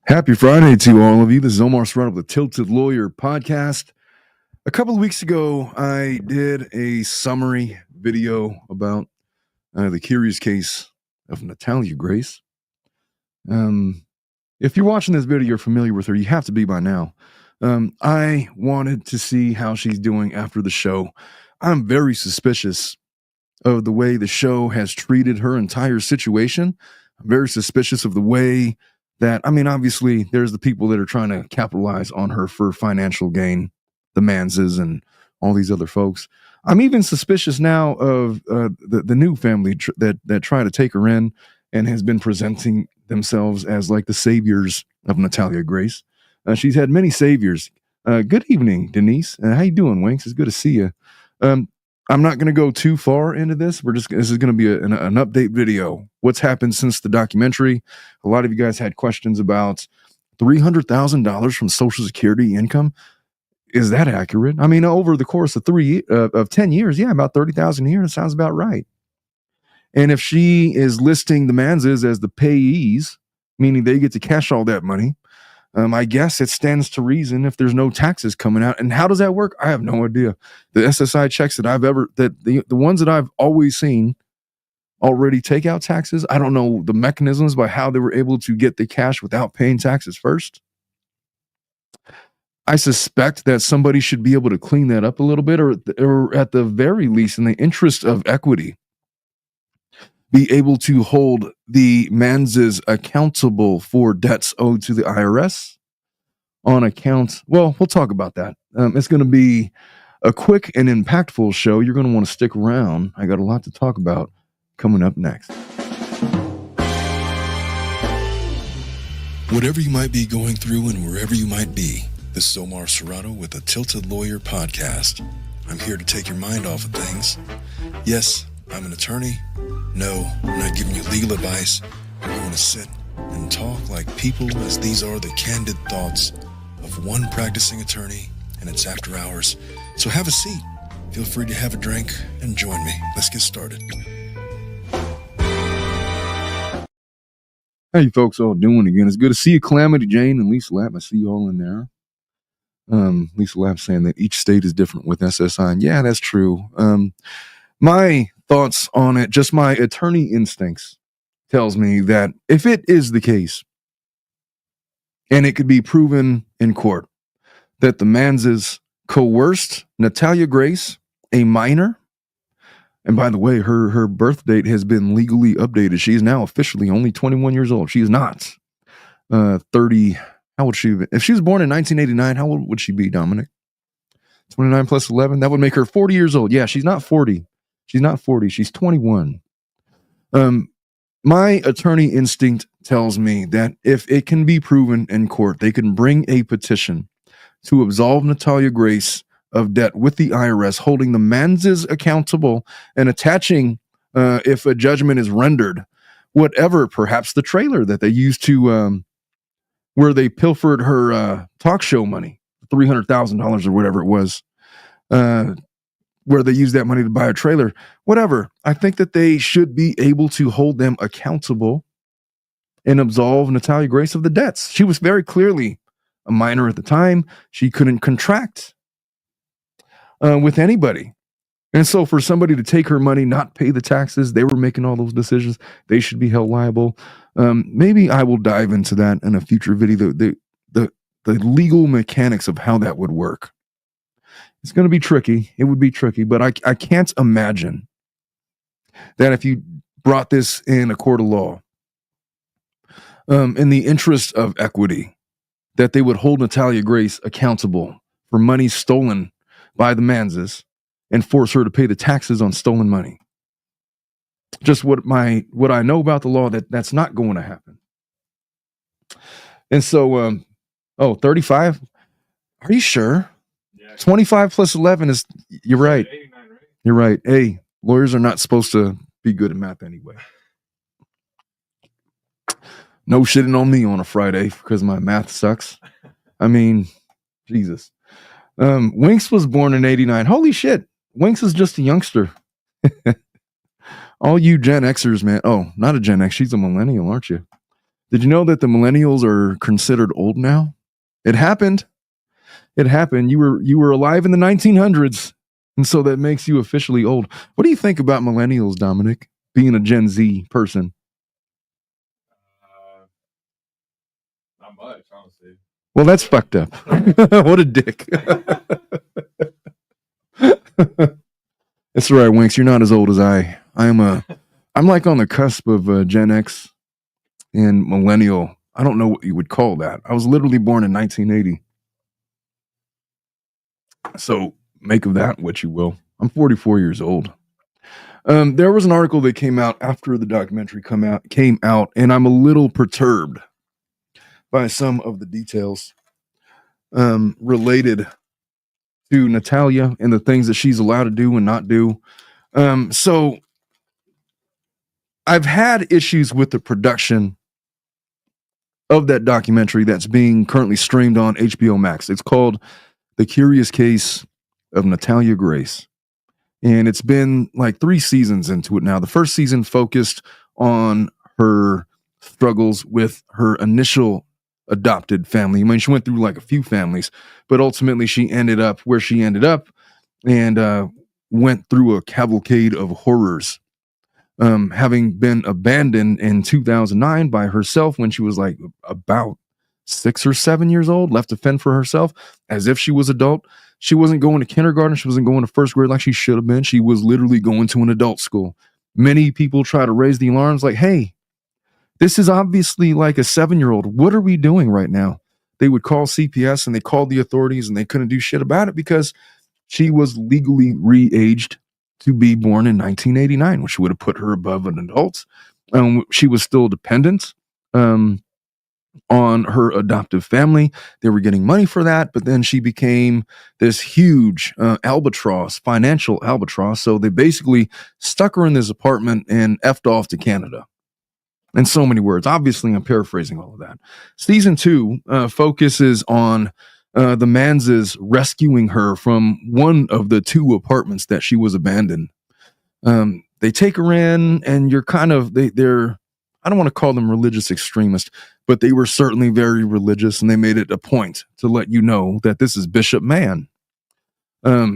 Happy Friday to all of you. This is Omar Serrano of the Tilted Lawyer podcast. A couple of weeks ago, I did a summary video about the curious case of Natalia Grace. If you're watching this video, you're familiar with her. You have to be by now. I wanted to see how she's doing after the show. I'm very suspicious of the way the show has treated her entire situation. I'm very suspicious of the way that, obviously, there's the people that are trying to capitalize on her for financial gain, the Manses and all these other folks. I'm even suspicious now of the new family that try to take her in and has been presenting themselves as like the saviors of Natalia Grace. She's had many saviors. Good evening, Denise. How you doing, Winks? It's good to see you. I'm not going to go too far into this. This is going to be an update video. What's happened since the documentary? A lot of you guys had questions about $300,000 from Social Security income. Is that accurate? Over the course of 10 years, yeah, about 30,000 a year. It sounds about right. And if she is listing the Manses as the payees, meaning they get to cash all that money, I guess it stands to reason if there's no taxes coming out. And how does that work? I have no idea. The SSI checks that the ones that I've always seen already take out taxes. I don't know the mechanisms by how they were able to get the cash without paying taxes first. I suspect that somebody should be able to clean that up a little bit, or at the very least, in the interest of equity, be able to hold the Manses accountable for debts owed to the IRS on account. Well, we'll talk about that. It's going to be a quick and impactful show. You're going to want to stick around. I got a lot to talk about coming up next. Whatever you might be going through and wherever you might be, this is Omar Serrano with the Tilted Lawyer podcast. I'm here to take your mind off of things. Yes, I'm an attorney. No, I'm not giving you legal advice. We're going to sit and talk like people, as these are the candid thoughts of one practicing attorney, and it's after hours. So have a seat. Feel free to have a drink and join me. Let's get started. How you folks all doing again? It's good to see you, Calamity Jane and Lisa Lapp. I see you all in there. Lisa Lapp saying that each state is different with SSI. And yeah, that's true. My thoughts on it, just my attorney instincts tells me that if it is the case, and it could be proven in court, that the Manses coerced Natalia Grace, a minor, and by the way, her birth date has been legally updated. She is now officially only 21 years old. She is not 30. How old she? If she was born in 1989, how old would she be, Dominic? 29 plus 11? That would make her 40 years old. Yeah, she's not 40. She's not 40. She's 21. My attorney instinct tells me that if it can be proven in court, they can bring a petition to absolve Natalia Grace of debt with the IRS, holding the Manses accountable and attaching, if a judgment is rendered, whatever, perhaps the trailer that they used to, where they pilfered her talk show money, $300,000 or whatever it was, where they used that money to buy a trailer, whatever. I think that they should be able to hold them accountable and absolve Natalia Grace of the debts. She was very clearly a minor at the time. She couldn't contract with anybody. And so for somebody to take her money, not pay the taxes, they were making all those decisions, they should be held liable. Maybe I will dive into that in a future video, the legal mechanics of how that would work. It's going to be tricky. It would be tricky, but I can't imagine that if you brought this in a court of law, in the interest of equity, that they would hold Natalia Grace accountable for money stolen by the Manses and force her to pay the taxes on stolen money. Just what I know about the law, that's not going to happen. And so, 35? Are you sure? 25 plus 11 is, you're right. 89, right. You're right. Hey, lawyers are not supposed to be good at math anyway. No shitting on me on a Friday because my math sucks. Jesus. Winks was born in 89. Holy shit. Winks is just a youngster. All you Gen Xers, man. Oh, not a Gen X. She's a millennial, aren't you? Did you know that the millennials are considered old now? It happened. It happened. You were alive in the 1900s, and so that makes you officially old. What do you think about millennials, Dominic? Being a Gen Z person. Not much, honestly. Well, that's fucked up. What a dick. That's right, Winks. You're not as old as I. I'm like on the cusp of Gen X and millennial. I don't know what you would call that. I was literally born in 1980. So make of that what you will. I'm 44 years old. There was an article that came out after the documentary came out, and I'm a little perturbed by some of the details related to Natalia and the things that she's allowed to do and not do. So I've had issues with the production of that documentary that's being currently streamed on HBO Max. It's called The Curious Case of Natalia Grace. And it's been like 3 seasons into it now. The first season focused on her struggles with her initial adopted family. I mean, she went through like a few families, but ultimately she ended up where she ended up and went through a cavalcade of horrors. Having been abandoned in 2009 by herself when she was like about 6 or 7 years old, left to fend for herself as if she was adult. She wasn't going to kindergarten. She wasn't going to first grade like she should have been. She was literally going to an adult school. Many people try to raise the alarms like, hey, this is obviously like a 7-year-old. What are we doing right now? They would call CPS and they called the authorities and they couldn't do shit about it because she was legally re-aged to be born in 1989, which would have put her above an adult. She was still dependent on her adoptive family. They were getting money for that, but then she became this huge albatross, financial albatross. So they basically stuck her in this apartment and effed off to Canada. In so many words. Obviously, I'm paraphrasing all of that. Season 2 focuses on the Manses rescuing her from one of the 2 apartments that she was abandoned. They take her in, and you're kind of they're I don't want to call them religious extremists, but they were certainly very religious, and they made it a point to let you know that this is Bishop Mann.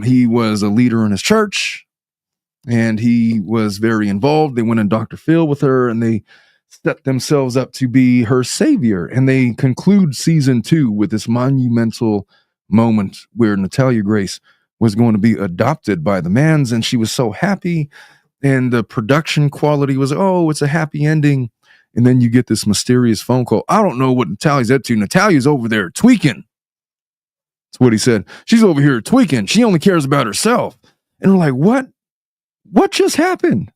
He was a leader in his church, and he was very involved. They went in Dr. Phil with her, and they set themselves up to be her savior. And they conclude season 2 with this monumental moment where Natalia Grace was going to be adopted by the Mans, and she was so happy. And the production quality was, oh, it's a happy ending. And then you get this mysterious phone call. I don't know what Natalia's up to. Natalia's over there tweaking. That's what he said. She's over here tweaking. She only cares about herself. And we're like, what? What just happened?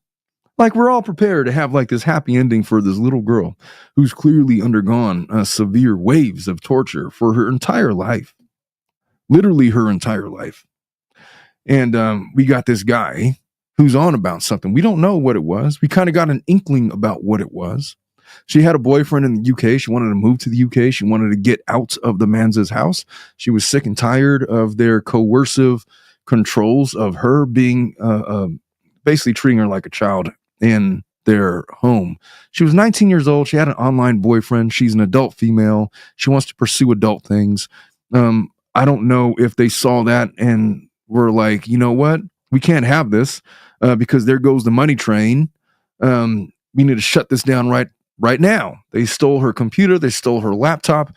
Like, we're all prepared to have like this happy ending for this little girl who's clearly undergone severe waves of torture for her entire life, literally her entire life. And we got this guy who's on about something. We don't know what it was. We kind of got an inkling about what it was. She had a boyfriend in the UK. She wanted to move to the UK. She wanted to get out of the Manses house. She was sick and tired of their coercive controls of her being basically treating her like a child in their home. She was 19 years old. She had an online boyfriend. She's an adult female. She wants to pursue adult things. I don't know if they saw that and were like, you know what? We can't have this because there goes the money train. We need to shut this down right now. They stole her computer. They stole her laptop,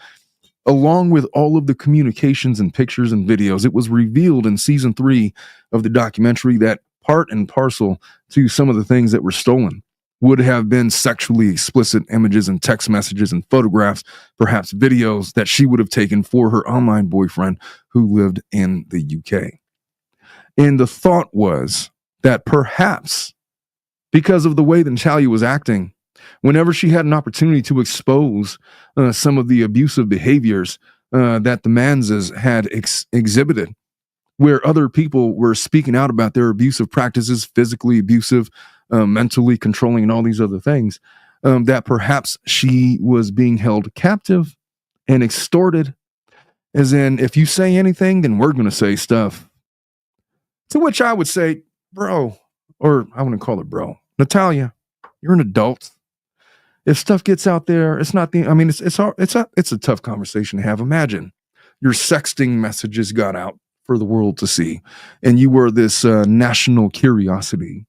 along with all of the communications and pictures and videos. It was revealed in season 3 of the documentary that part and parcel to some of the things that were stolen would have been sexually explicit images and text messages and photographs, perhaps videos that she would have taken for her online boyfriend who lived in the UK. And the thought was that perhaps because of the way that Natalia was acting, whenever she had an opportunity to expose some of the abusive behaviors that the Manses had exhibited, where other people were speaking out about their abusive practices, physically abusive, mentally controlling, and all these other things, that perhaps she was being held captive and extorted, as in, if you say anything, then we're going to say stuff. To which I would say, bro, or I wouldn't call it bro, Natalia, you're an adult. if stuff gets out there, it's not the. I mean, it's a tough conversation to have. Imagine your sexting messages got out for the world to see, and you were this national curiosity.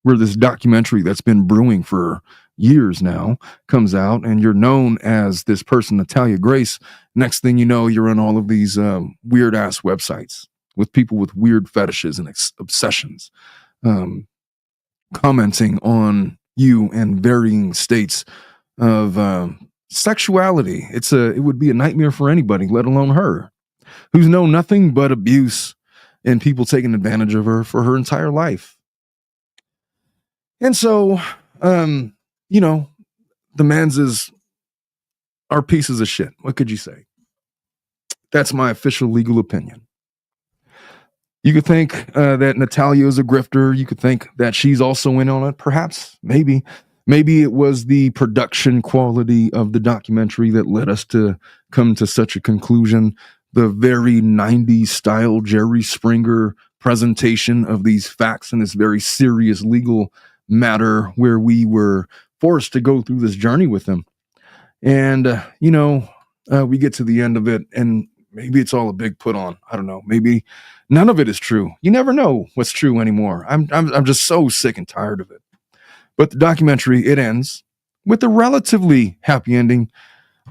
Where this documentary that's been brewing for years now comes out, and you're known as this person, Natalia Grace. Next thing you know, you're on all of these weird ass websites with people with weird fetishes and obsessions, commenting on you in varying states of sexuality. It would be a nightmare for anybody, let alone her, who's known nothing but abuse and people taking advantage of her for her entire life. And so, you know, the Manses are pieces of shit. What could you say? That's my official legal opinion. You could think that Natalia is a grifter. You could think that she's also in on it. Perhaps, maybe it was the production quality of the documentary that led us to come to such a conclusion. The very 90s style Jerry Springer presentation of these facts in this very serious legal matter where we were forced to go through this journey with them. And, we get to the end of it and maybe it's all a big put on. I don't know. Maybe none of it is true. You never know what's true anymore. I'm just so sick and tired of it. But the documentary, it ends with a relatively happy ending.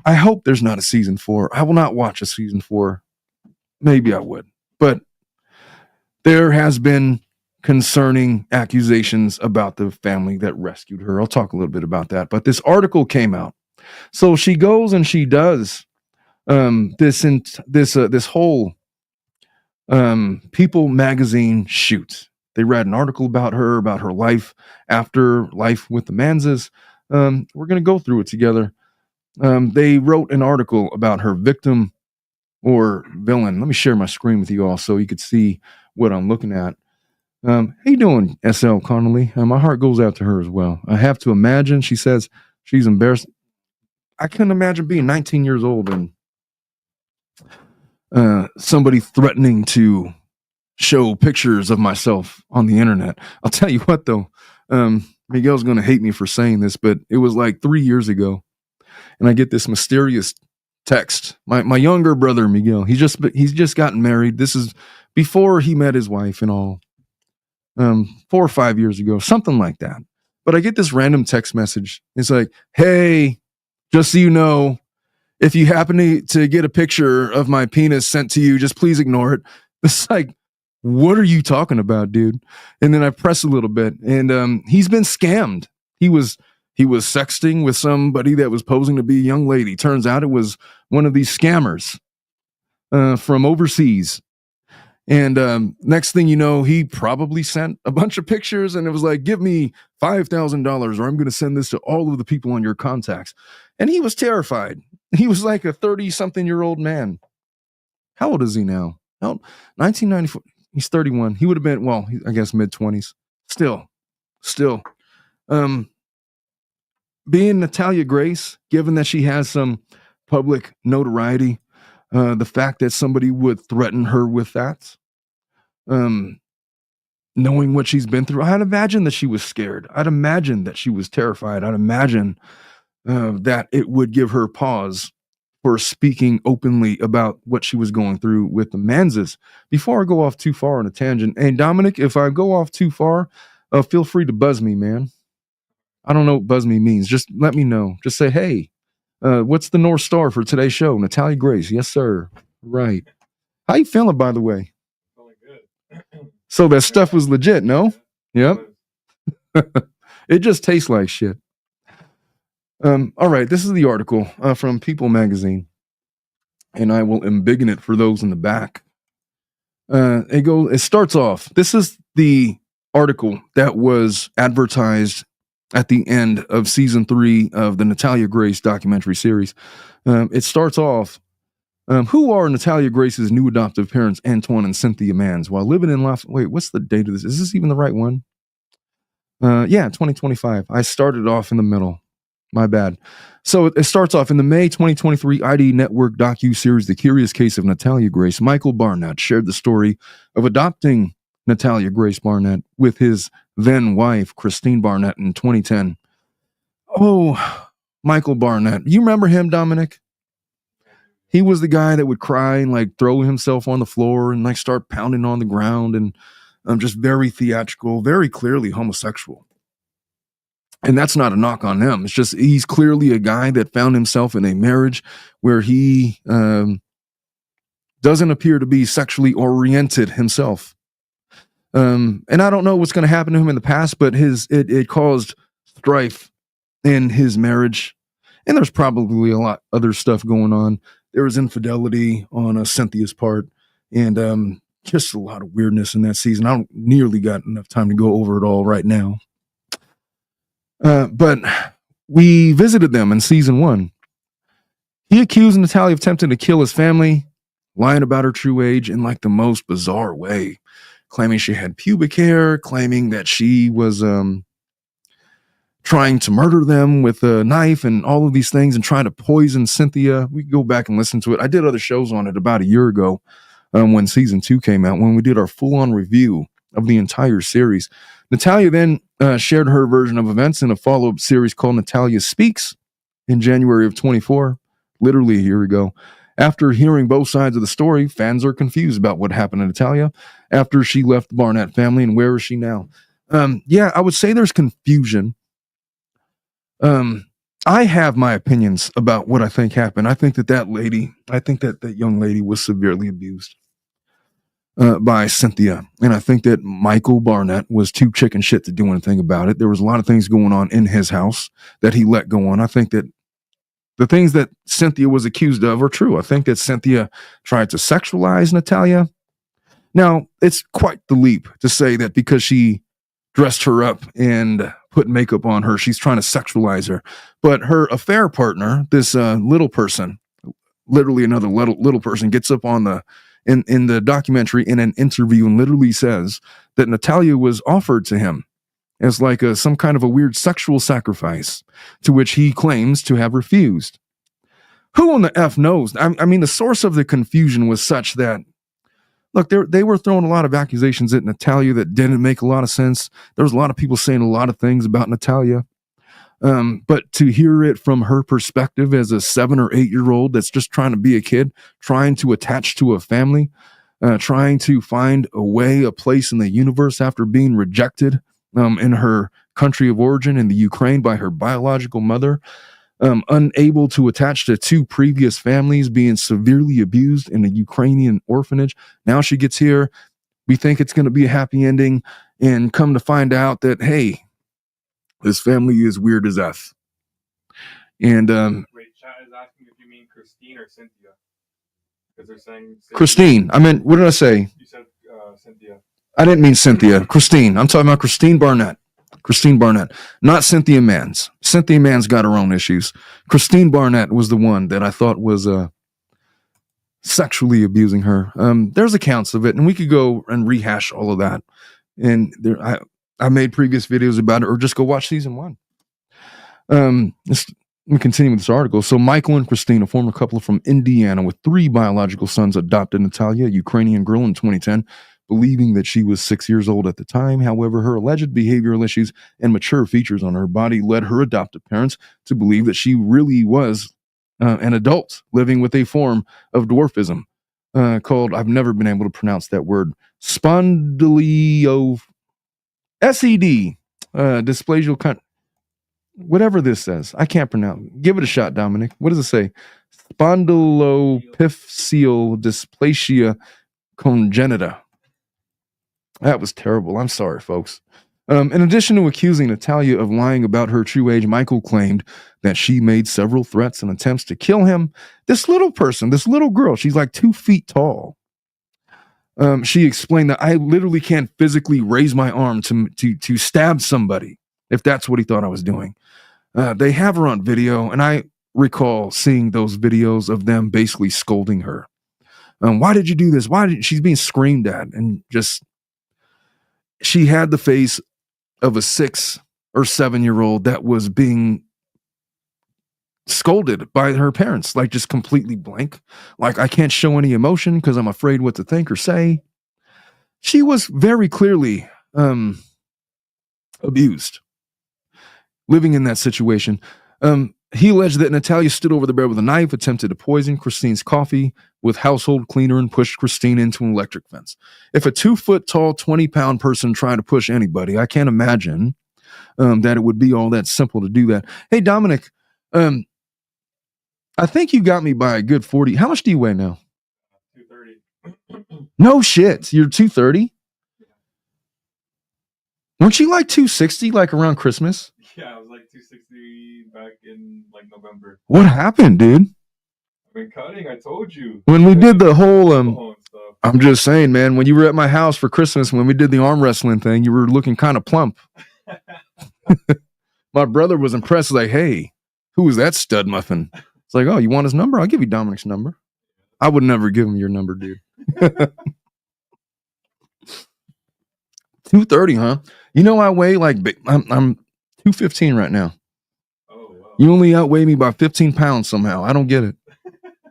I hope there's not a season 4. I will not watch a season 4. Maybe I would. But there has been concerning accusations about the family that rescued her. I'll talk a little bit about that. But this article came out. So she goes and she does this whole People magazine shoot. They read an article about her life after life with the Manses. We're going to go through it together. They wrote an article about her victim or villain. Let me share my screen with you all so you could see what I'm looking at. How you doing, SL Connolly? My heart goes out to her as well. I have to imagine, she says, she's embarrassed. I couldn't imagine being 19 years old and somebody threatening to show pictures of myself on the internet. I'll tell you what, though, Miguel's going to hate me for saying this, but it was like 3 years ago, and I get this mysterious text. My younger brother, Miguel, he's just gotten married. This is before he met his wife and all. 4 or 5 years ago, something like that. But I get this random text message. It's like, hey, just so you know, if you happen to get a picture of my penis sent to you, just please ignore it. It's like, what are you talking about, dude? And then I press a little bit, and he's been scammed. He was sexting with somebody that was posing to be a young lady. Turns out it was one of these scammers from overseas. And next thing you know, he probably sent a bunch of pictures and it was like, give me $5,000 or I'm going to send this to all of the people on your contacts. And he was terrified. He was like a 30-something-year-old man. How old is he now? 1994. He's 31. He would have been, well, I guess mid-20s. Still. Being Natalia Grace, given that she has some public notoriety, the fact that somebody would threaten her with that, knowing what she's been through, I'd imagine that she was scared. I'd imagine that she was terrified. I'd imagine that it would give her pause for speaking openly about what she was going through with the Manses. Before I go off too far on a tangent, and Dominic, if I go off too far, feel free to buzz me, man. I don't know what buzz me means. Just let me know. Just say, hey, what's the North Star for today's show? Natalia Grace. Yes, sir. Right. How you feeling, by the way? Feeling good. So that stuff was legit, no? Yep. It just tastes like shit. All right. This is the article from People magazine, and I will embiggen it for those in the back. It starts off. This is the article that was advertised at the end of season 3 of the Natalia Grace documentary series. It starts off, who are Natalia Grace's new adoptive parents, Antoine and Cynthia Mans, while living in wait, what's the date of this? Is this even the right one? Yeah, 2025. I started off in the middle. My bad. So it starts off in the May 2023 ID Network docuseries, The Curious Case of Natalia Grace. Michael Barnett shared the story of adopting Natalia Grace Barnett with his then wife, Christine Barnett, in 2010. Oh, Michael Barnett. You remember him, Dominic? He was the guy that would cry and like throw himself on the floor and like start pounding on the ground and just very theatrical, very clearly homosexual. And that's not a knock on him. It's just he's clearly a guy that found himself in a marriage where he doesn't appear to be sexually oriented himself. And I don't know what's going to happen to him in the past, but it caused strife in his marriage. And there's probably a lot other stuff going on. There was infidelity on Cynthia's part, and just a lot of weirdness in that season. I don't nearly got enough time to go over it all right now. But we visited them in season 1. He accused Natalia of attempting to kill his family, lying about her true age in like the most bizarre way, claiming she had pubic hair, claiming that she was trying to murder them with a knife and all of these things and trying to poison Cynthia. We can go back and listen to it. I did other shows on it about a year ago when season 2 came out, when we did our full-on review of the entire series. Natalia then shared her version of events in a follow-up series called Natalia Speaks in January of 24, literally a year ago. After hearing both sides of the story, fans are confused about what happened to Natalia after she left the Barnett family, and where is she now? Yeah, I would say there's confusion. I have my opinions about what I think happened. I think that young lady was severely abused by Cynthia. And I think that Michael Barnett was too chicken shit to do anything about it. There was a lot of things going on in his house that he let go on. I think that the things that Cynthia was accused of are true. I think that Cynthia tried to sexualize Natalia. Now, it's quite the leap to say that because she dressed her up and put makeup on her, she's trying to sexualize her. But her affair partner, this little person, literally another little person, gets up on in the documentary in an interview and literally says that Natalia was offered to him as like some kind of a weird sexual sacrifice, to which he claims to have refused. Who on the F knows? I mean, the source of the confusion was such that, look, they were throwing a lot of accusations at Natalia that didn't make a lot of sense. There was a lot of people saying a lot of things about Natalia. But to hear it from her perspective as a 7 or 8 year old that's just trying to be a kid, trying to attach to a family, trying to find a place in the universe after being rejected in her country of origin in the Ukraine by her biological mother, unable to attach to 2 previous families, being severely abused in a Ukrainian orphanage. Now she gets here. We think it's going to be a happy ending, and come to find out that, hey, this family is weird as F. And wait, chat is asking if you mean Christine or Cynthia, because they're saying Cynthia. Christine. I meant, what did I say? You said Cynthia. I didn't mean Cynthia. Christine. I'm talking about Christine Barnett. Christine Barnett, not Cynthia Mans. Cynthia Mans got her own issues. Christine Barnett was the one that I thought was sexually abusing her. There's accounts of it, and we could go and rehash all of that. And I made previous videos about it, or just go watch season 1. Let me continue with this article. So Michael and Christine, a former couple from Indiana with 3 biological sons, adopted Natalia, a Ukrainian girl, in 2010, believing that she was 6 years old at the time. However, her alleged behavioral issues and mature features on her body led her adoptive parents to believe that she really was an adult living with a form of dwarfism called, I've never been able to pronounce that word, spondylio SED, dysplasia, whatever this says. I can't pronounce. Give it a shot, Dominic. What does it say? Spondylopiphyseal dysplasia congenita. That was terrible. I'm sorry, folks. In addition to accusing Natalia of lying about her true age, Michael claimed that she made several threats and attempts to kill him. This little person, this little girl, she's like 2 feet tall. She explained that I literally can't physically raise my arm to stab somebody, if that's what he thought I was doing. They have her on video, and I recall seeing those videos of them basically scolding her. Why did you do this? She's being screamed at, and just, she had the face of a 6 or 7 year old that was being scolded by her parents, like just completely blank. Like, I can't show any emotion because I'm afraid what to think or say. She was very clearly abused, living in that situation. He alleged that Natalia stood over the bed with a knife, attempted to poison Christine's coffee with household cleaner, and pushed Christine into an electric fence. If a 2-foot tall, 20-pound person tried to push anybody, I can't imagine that it would be all that simple to do that. Hey, Dominic, I think you got me by a good 40. How much do you weigh now? 230. No shit. You're 230? Weren't you like 260 like around Christmas? Yeah, I was like 260 back in like November. What happened, dude? I've been cutting, I told you. When we did the whole Stuff. I'm just saying, man, when you were at my house for Christmas, when we did the arm wrestling thing, you were looking kind of plump. My brother was impressed, like, hey, who was that stud muffin? It's like, oh, you want his number? I'll give you Dominic's number. I would never give him your number, dude. 230, huh? You know, I weigh like, I'm 215 right now. Oh, wow. You only outweigh me by 15 pounds somehow. I don't get it.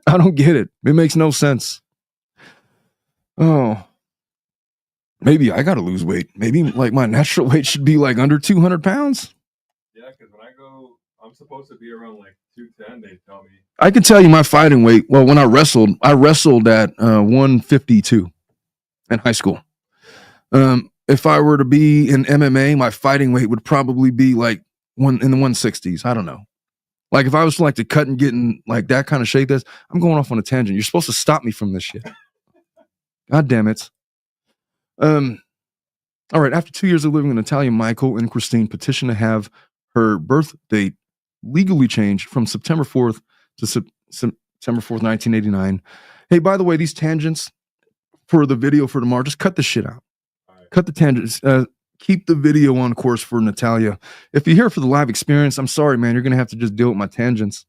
I don't get it. It makes no sense. Oh, maybe I got to lose weight. Maybe like my natural weight should be like under 200 pounds. Yeah, because when I go, I'm supposed to be around like 210, they tell me. I can tell you my fighting weight. Well, when I wrestled at 152 in high school. If I were to be in MMA, my fighting weight would probably be like in the 160s. I don't know. Like if I was like to cut and get in like that kind of shape, I'm going off on a tangent. You're supposed to stop me from this shit. God damn it. All right. After 2 years of living in Natalia, Michael and Christine petitioned to have her birth date legally changed from September 4th to September 4th, 1989. Hey, by the way, these tangents for the video for tomorrow, just cut the shit out. Right. Cut the tangents. Keep the video on course for Natalia. If you're here for the live experience, I'm sorry, man. You're going to have to just deal with my tangents.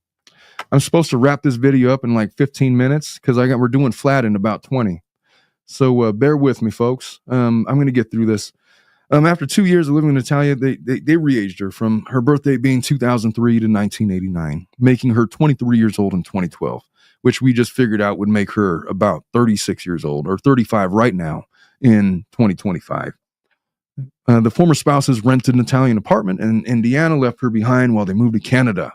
I'm supposed to wrap this video up in like 15 minutes because we're doing flat in about 20. So bear with me, folks. I'm going to get through this. After 2 years of living in Natalia, they re-aged her from her birthday being 2003 to 1989, making her 23 years old in 2012, which we just figured out would make her about 36 years old or 35 right now in 2025. The former spouses rented Natalia an apartment in Indiana, left her behind while they moved to Canada.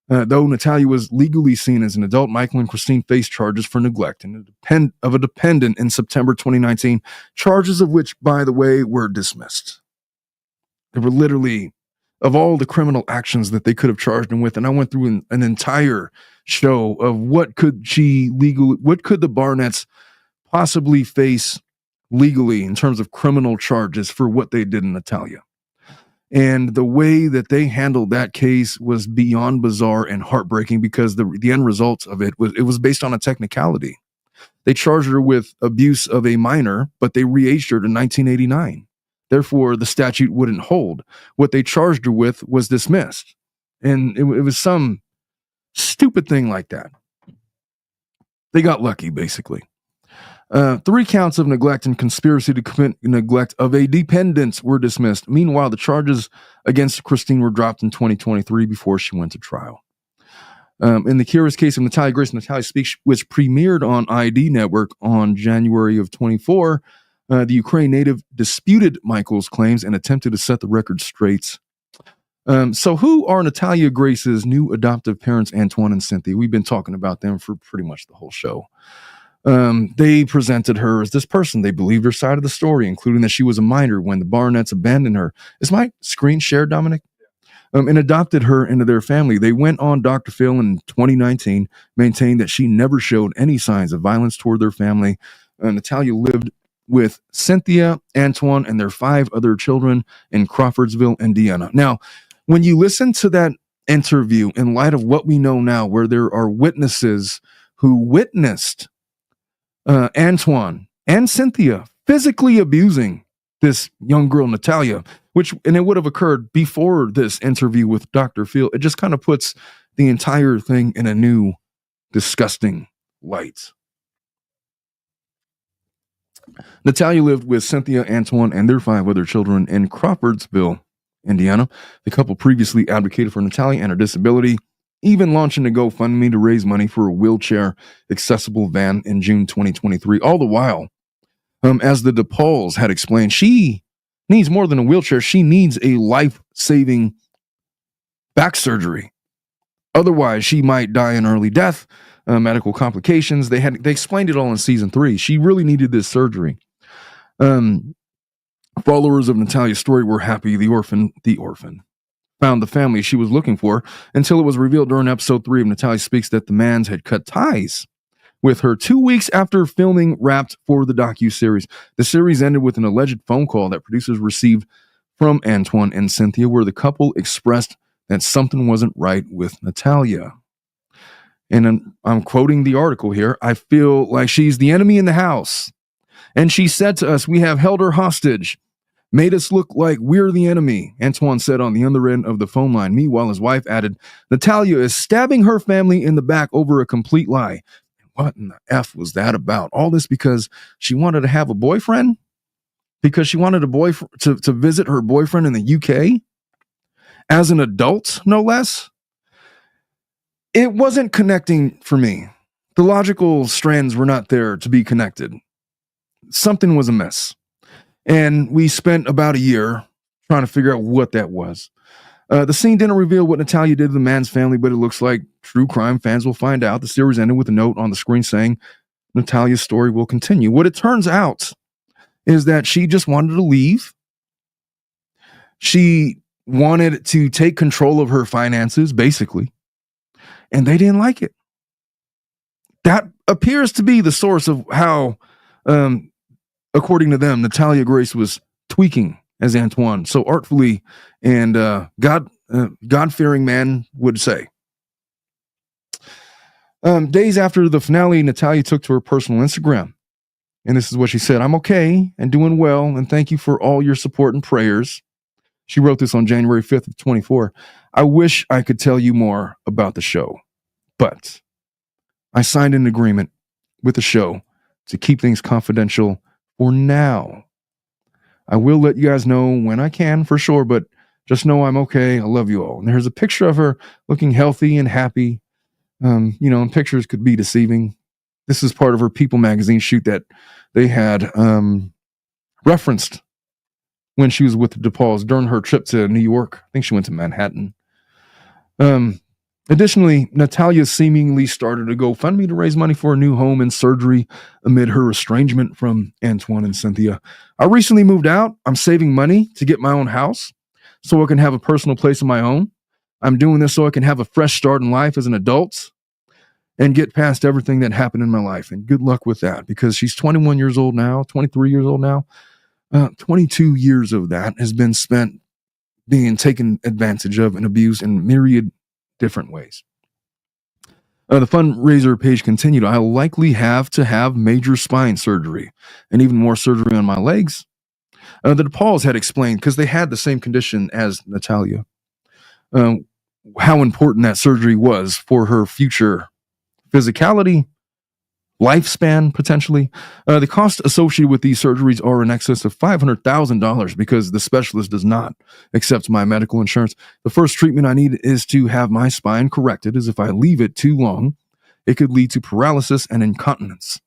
Though Natalia was legally seen as an adult, Michael and Christine faced charges for neglect of a dependent in September 2019, charges of which, by the way, were dismissed. They were literally, of all the criminal actions that they could have charged him with, and I went through an entire show of what could the Barnetts possibly face legally in terms of criminal charges for what they did in Natalia. And the way that they handled that case was beyond bizarre and heartbreaking because the end result of it was based on a technicality. They charged her with abuse of a minor, but they re-aged her to 1989. Therefore, the statute wouldn't hold. What they charged her with was dismissed. And it was some stupid thing like that. They got lucky, basically. 3 counts of neglect and conspiracy to commit neglect of a dependent were dismissed. Meanwhile, the charges against Christine were dropped in 2023 before she went to trial. In the curious case of Natalia Grace, Natalia Speaks, which premiered on ID Network on January of 24, the Ukraine native disputed Michael's claims and attempted to set the record straight. So who are Natalia Grace's new adoptive parents, Antoine and Cynthia? We've been talking about them for pretty much the whole show. They presented her as this person. They believed her side of the story, including that she was a minor when the Barnetts abandoned her. Is my screen shared, Dominic? And adopted her into their family. They went on Dr. Phil in 2019, maintained that she never showed any signs of violence toward their family. Natalia lived with Cynthia, Antoine, and their 5 other children in Crawfordsville, Indiana. Now, when you listen to that interview, in light of what we know now, where there are witnesses who witnessed Antoine and Cynthia physically abusing this young girl, Natalia, and it would have occurred before this interview with Dr. Phil. It just kind of puts the entire thing in a new, disgusting light. Natalia lived with Cynthia, Antoine, and their 5 other children in Crawfordsville, Indiana. The couple previously advocated for Natalia and her disability, even launching a GoFundMe to raise money for a wheelchair-accessible van in June 2023. All the while, as the DePauls had explained, she needs more than a wheelchair. She needs a life-saving back surgery. Otherwise, she might die an early death, medical complications. They explained it all in season 3. She really needed this surgery. Followers of Natalia's story were happy the orphan found the family she was looking for until it was revealed during episode 3 of Natalia Speaks that the Mans had cut ties with her 2 weeks after filming wrapped for the docuseries. The series ended with an alleged phone call that producers received from Antoine and Cynthia, where the couple expressed that something wasn't right with Natalia. And I'm quoting the article here. I feel like she's the enemy in the house. And she said to us, we have held her hostage, made us look like we're the enemy, Antoine said on the other end of the phone line. Meanwhile, his wife added, Natalia is stabbing her family in the back over a complete lie. What in the F was that about? All this because she wanted to have a boyfriend? Because she wanted a boyfriend to visit her boyfriend in the UK? As an adult, no less? It wasn't connecting for me. The logical strands were not there to be connected. Something was amiss. And we spent about a year trying to figure out what that was. The scene didn't reveal what Natalia did to the Mans family, but it looks like true crime fans will find out. The series ended with a note on the screen saying Natalia's story will continue. What it turns out is that she just wanted to leave. She wanted to take control of her finances, basically, and they didn't like it. That appears to be the source of how, according to them, Natalia Grace was tweaking as Antoine so artfully and God-fearing man would say. Days after the finale, Natalia took to her personal Instagram. And this is what she said. I'm okay and doing well, and thank you for all your support and prayers. She wrote this on January 5th of 24. I wish I could tell you more about the show, but I signed an agreement with the show to keep things confidential for now. I will let you guys know when I can for sure, but just know I'm okay. I love you all. And there's a picture of her looking healthy and happy. And pictures could be deceiving. This is part of her People magazine shoot that they had referenced when she was with the DePauls during her trip to New York. I think she went to Manhattan. Additionally, Natalia seemingly started a GoFundMe to raise money for a new home and surgery amid her estrangement from Antoine and Cynthia. I recently moved out. I'm saving money to get my own house so I can have a personal place of my own. I'm doing this so I can have a fresh start in life as an adult and get past everything that happened in my life. And good luck with that, because she's 21 years old now, 23 years old now. 22 years of that has been spent being taken advantage of and abused in myriad different ways. The fundraiser page continued. I'll likely have to have major spine surgery and even more surgery on my legs. The DePauls had explained, because they had the same condition as Natalia, how important that surgery was for her future physicality, lifespan, potentially. The costs associated with these surgeries are in excess of $500,000 because the specialist does not accept my medical insurance. The first treatment I need is to have my spine corrected, as if I leave it too long, it could lead to paralysis and incontinence.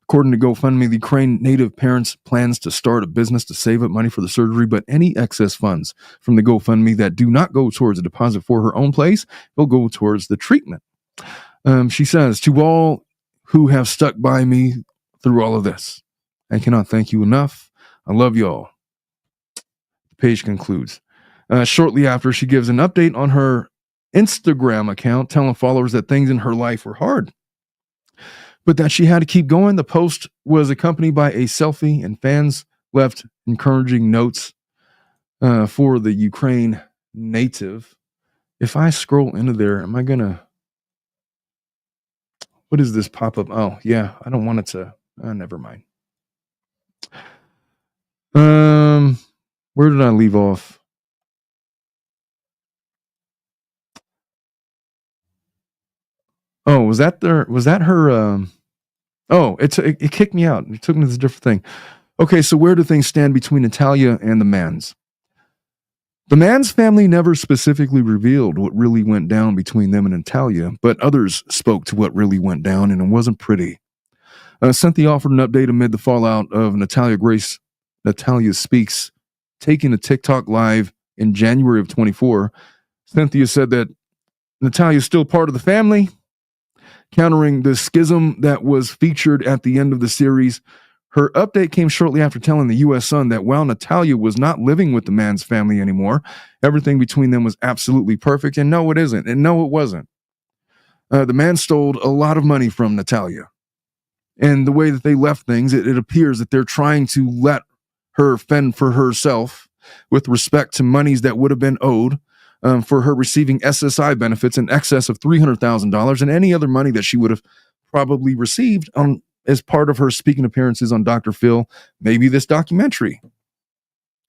According to GoFundMe, the Ukraine native parents plans to start a business to save up money for the surgery, but any excess funds from the GoFundMe that do not go towards a deposit for her own place will go towards the treatment. She says, to all who have stuck by me through all of this, I cannot thank you enough. I love you all. The page concludes. Shortly after, she gives an update on her Instagram account, telling followers that things in her life were hard, but that she had to keep going. The post was accompanied by a selfie, and fans left encouraging notes for the Ukraine native. If I scroll into there, am I going to... What is this pop-up? Oh, yeah, I don't want it to... never mind. Where did I leave off? Oh, was that her... it kicked me out. It took me to this different thing. Okay, so where do things stand between Natalia and the Mans? The Mans family never specifically revealed what really went down between them and Natalia, but others spoke to what really went down, and it wasn't pretty. Cynthia offered an update amid the fallout of Natalia Grace. Natalia Speaks, taking a TikTok live in January of 24. Cynthia said that Natalia is still part of the family, countering the schism that was featured at the end of the series. Her update came shortly after telling the U.S. Sun that while Natalia was not living with the man's family anymore, everything between them was absolutely perfect. And no, it isn't. And no, it wasn't. The man stole a lot of money from Natalia. And the way that they left things, it appears that they're trying to let her fend for herself with respect to monies that would have been owed for her receiving SSI benefits in excess of $300,000 and any other money that she would have probably received as part of her speaking appearances on Dr. Phil, maybe this documentary.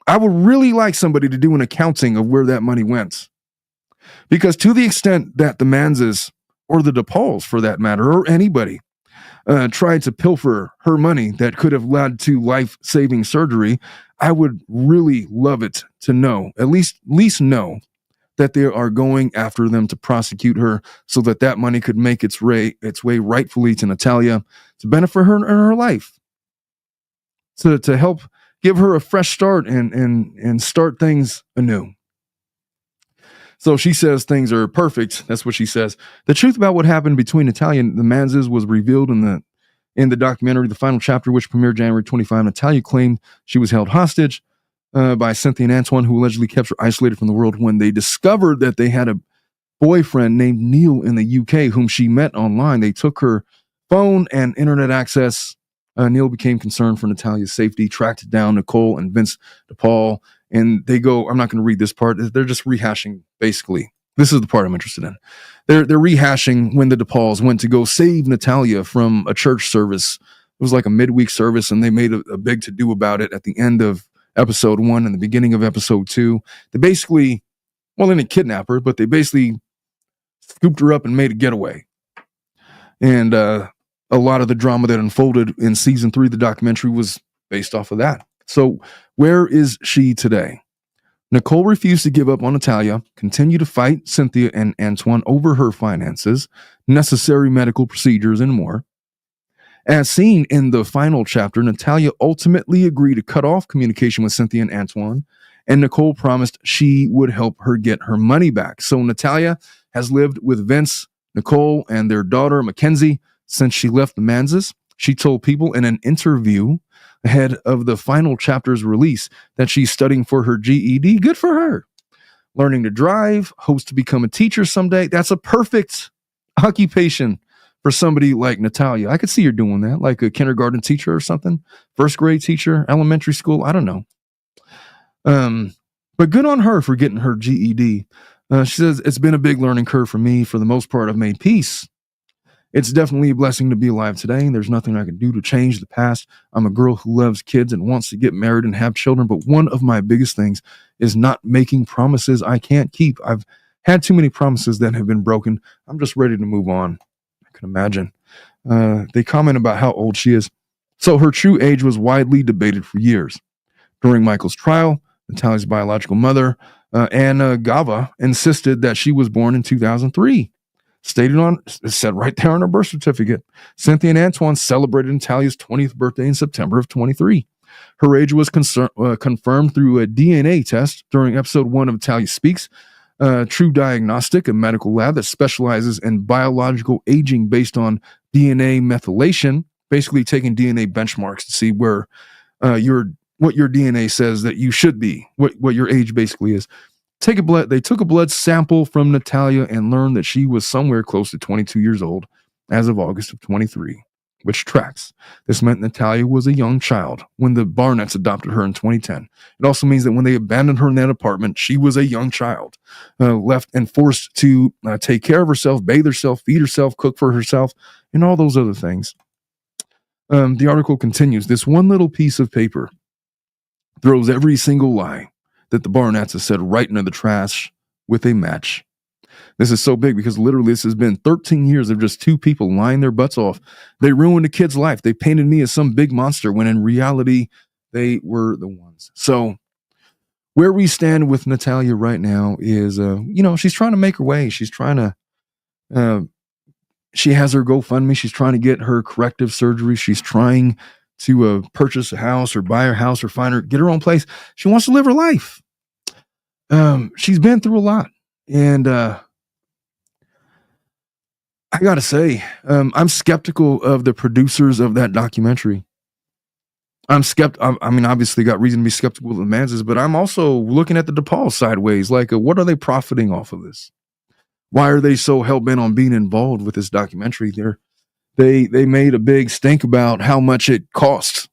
I would really like somebody to do an accounting of where that money went. Because to the extent that the Manses, or the DePauls for that matter, or anybody, tried to pilfer her money that could have led to life-saving surgery, I would really love it to know, at least know, that they are going after them to prosecute her so that that money could make its way rightfully to Natalia to benefit her in her life, to help give her a fresh start and start things anew. So she says things are perfect. That's what she says. The truth about what happened between Natalia and the Manses was revealed in the documentary, The Final Chapter, which premiered January 25. Natalia claimed she was held hostage by Cynthia and Antoine, who allegedly kept her isolated from the world. When they discovered that they had a boyfriend named Neil in the UK, whom she met online, they took her phone and internet access. Neil became concerned for Natalia's safety, tracked down Nicole and Vince DePaul, and they go, I'm not going to read this part. They're just rehashing, basically. This is the part I'm interested in. They're rehashing when the DePauls went to go save Natalia from a church service. It was like a midweek service, and they made a big to-do about it at the end of episode 1 and the beginning of episode 2. They basically, well, they didn't kidnap her, but they basically scooped her up and made a getaway. And a lot of the drama that unfolded in season 3 of the documentary was based off of that. So where is she today? Nicole refused to give up on Natalia, continued to fight Cynthia and Antoine over her finances, necessary medical procedures, and more. As seen in the final chapter, Natalia ultimately agreed to cut off communication with Cynthia and Antoine, and Nicole promised she would help her get her money back. So Natalia has lived with Vince, Nicole, and their daughter, Mackenzie, since she left the Manses. She told people in an interview ahead of the final chapter's release that she's studying for her GED. Good for her. Learning to drive, hopes to become a teacher someday. That's a perfect occupation for somebody like Natalia. I could see her doing that, like a kindergarten teacher or something, first grade teacher, elementary school. I don't know. But good on her for getting her GED. She says, it's been a big learning curve for me. For the most part, I've made peace. It's definitely a blessing to be alive today. There's nothing I can do to change the past. I'm a girl who loves kids and wants to get married and have children. But one of my biggest things is not making promises I can't keep. I've had too many promises that have been broken. I'm just ready to move on. I can imagine. They comment about how old she is. So her true age was widely debated for years. During Michael's trial, Natalia's biological mother, Anna Gava, insisted that she was born in 2003. Said right there on her birth certificate. Cynthia and Antoine celebrated Natalia's 20th birthday in September of 23. Her age was confirmed through a DNA test during episode 1 of Natalia Speaks, True Diagnostic, a medical lab that specializes in biological aging based on DNA methylation, basically taking DNA benchmarks to see where what your DNA says that you should be, what your age basically is. They took a blood sample from Natalia and learned that she was somewhere close to 22 years old as of August of 23, which tracks. This meant Natalia was a young child when the Barnetts adopted her in 2010. It also means that when they abandoned her in that apartment, she was a young child, left and forced to take care of herself, bathe herself, feed herself, cook for herself, and all those other things. The article continues. This one little piece of paper throws every single lie that the Barnetts have said right into the trash with a match. This is so big because literally this has been 13 years of just two people lying their butts off. They ruined a kid's life. They painted me as some big monster when in reality they were the ones. So where we stand with Natalia right now is, she's trying to make her way. She's trying to, she has her GoFundMe. She's trying to get her corrective surgery. She's trying to purchase a house or buy a house or get her own place. She wants to live her life. She's been through a lot, and I gotta say, I'm skeptical of the producers of that documentary. I mean, obviously, got reason to be skeptical of the Manses, but I'm also looking at the DePauls sideways. Like, what are they profiting off of this? Why are they so hell bent on being involved with this documentary? They made a big stink about how much it costs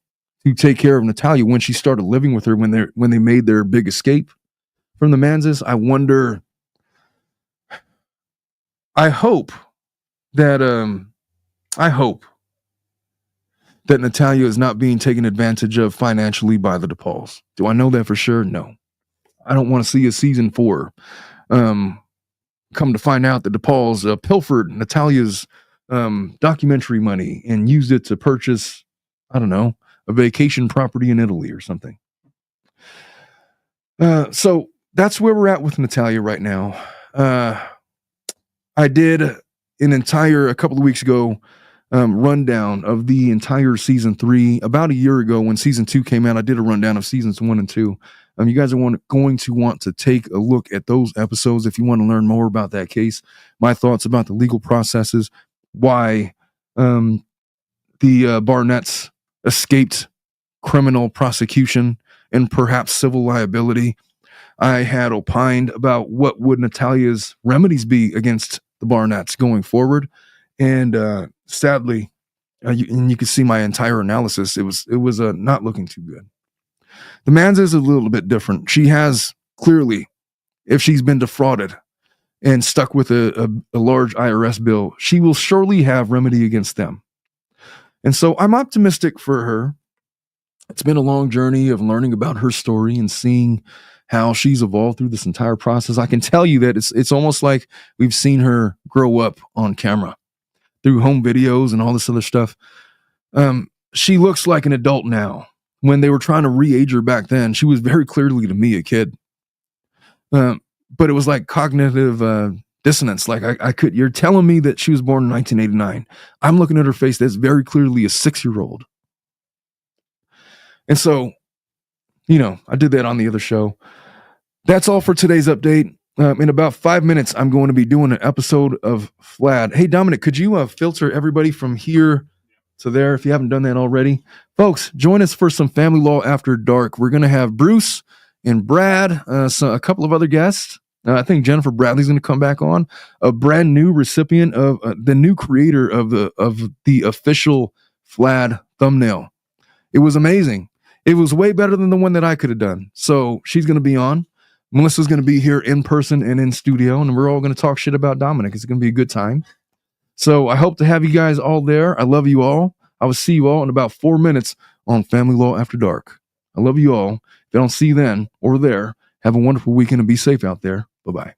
to take care of Natalia when she started living with her when they made their big escape from the Manses. I wonder. I hope that I hope that Natalia is not being taken advantage of financially by the DePauls. Do I know that for sure? No. I don't want to see a season 4. Come to find out that DePauls pilfered Natalia's documentary money and used it to purchase, I don't know, a vacation property in Italy or something. So that's where we're at with Natalia right now. I did a couple of weeks ago, rundown of the entire season 3. About a year ago when season 2 came out, I did a rundown of seasons 1 and 2. You guys are going to want to take a look at those episodes if you want to learn more about that case, my thoughts about the legal processes, why the Barnetts escaped criminal prosecution and perhaps civil liability. I had opined about what would Natalia's remedies be against the Barnetts going forward. And sadly, you can see my entire analysis. It was not looking too good. The Manses is a little bit different. She has clearly, if she's been defrauded and stuck with a large IRS bill, she will surely have remedy against them. And so I'm optimistic for her. It's been a long journey of learning about her story and seeing how she's evolved through this entire process. I can tell you that it's almost like we've seen her grow up on camera through home videos and all this other stuff. She looks like an adult now. When they were trying to re-age her back then, she was very clearly to me a kid. But it was like cognitive dissonance. Like you're telling me that she was born in 1989. I'm looking at her face. That's very clearly a 6-year-old. And so, I did that on the other show. That's all for today's update. In about 5 minutes, I'm going to be doing an episode of Flad. Hey, Dominic, could you filter everybody from here to there if you haven't done that already? Folks, join us for some Family Law After Dark. We're going to have Bruce and Brad, a couple of other guests. I think Jennifer Bradley's going to come back on, a brand new recipient of the new creator of the official Flad thumbnail. It was amazing. It was way better than the one that I could have done. So she's going to be on. Melissa's going to be here in person and in studio, and we're all going to talk shit about Dominic. It's going to be a good time. So I hope to have you guys all there. I love you all. I will see you all in about 4 minutes on Family Law After Dark. I love you all. If I don't see you then or there, have a wonderful weekend and be safe out there. Bye-bye.